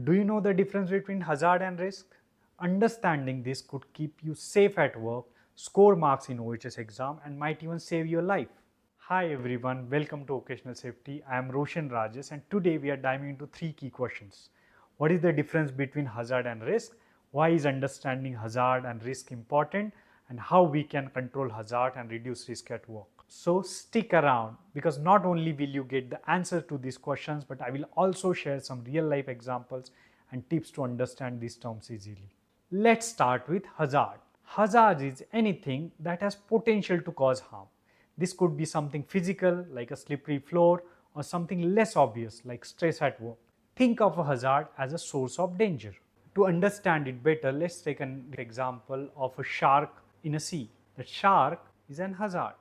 Do you know the difference between hazard and risk? Understanding this could keep you safe at work, score marks in OHS exam, and might even save your life. Hi everyone, welcome to Occupational Safety. I am Roshan Rajas and today we are diving into three key questions. What is the difference between hazard and risk? Why is understanding hazard and risk important? And how we can control hazard and reduce risk at work. So stick around because not only will you get the answer to these questions, but I will also share some real life examples and tips to understand these terms easily. Let's start with hazard. Hazard is anything that has potential to cause harm. This could be something physical like a slippery floor or something less obvious like stress at work. Think of a hazard as a source of danger. To understand it better, let's take an example of a shark in a sea. The shark is an hazard.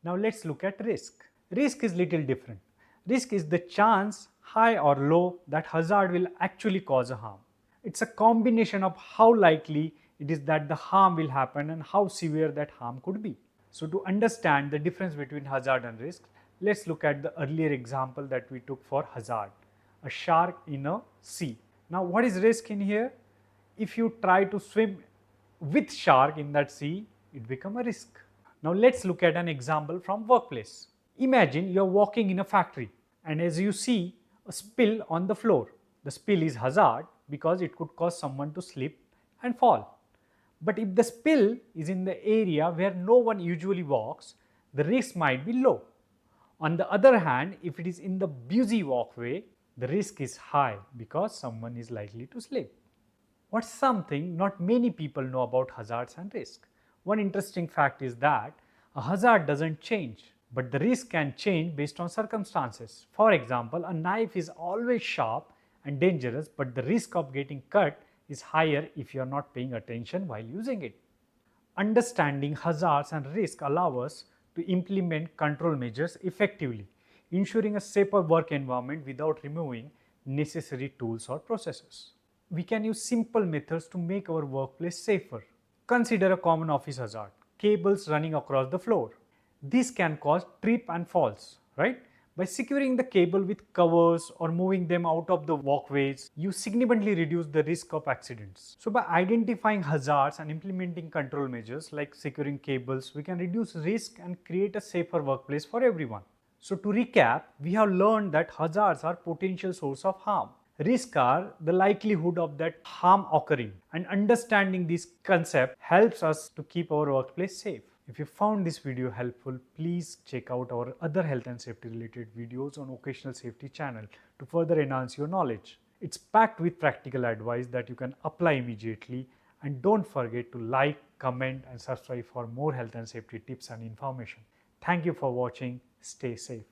Now let's look at risk. Risk is little different. Risk is the chance, high or low, that hazard will actually cause a harm. It's a combination of how likely it is that the harm will happen and how severe that harm could be. So to understand the difference between hazard and risk, let's look at the earlier example that we took for hazard, a shark in a sea. Now what is risk in here? If you try to swim with shark in that sea, it becomes a risk. Now let's look at an example from workplace. Imagine you're walking in a factory and as you see a spill on the floor. The spill is hazard because it could cause someone to slip and fall. But if the spill is in the area where no one usually walks, the risk might be low. On the other hand, if it is in the busy walkway, the risk is high because someone is likely to slip. What's something not many people know about hazards and risk? One interesting fact is that a hazard doesn't change, but the risk can change based on circumstances. For example, a knife is always sharp and dangerous, but the risk of getting cut is higher if you are not paying attention while using it. Understanding hazards and risk allow us to implement control measures effectively, ensuring a safer work environment without removing necessary tools or processes. We can use simple methods to make our workplace safer. Consider a common office hazard, cables running across the floor. This can cause trip and falls, right? By securing the cable with covers or moving them out of the walkways, you significantly reduce the risk of accidents. So by identifying hazards and implementing control measures like securing cables, we can reduce risk and create a safer workplace for everyone. So to recap, we have learned that hazards are potential source of harm. Risks are the likelihood of that harm occurring, and understanding this concept helps us to keep our workplace safe. If you found this video helpful, please check out our other health and safety related videos on Occupational Safety channel to further enhance your knowledge. It's packed with practical advice that you can apply immediately, and don't forget to like, comment and subscribe for more health and safety tips and information. Thank you for watching. Stay safe.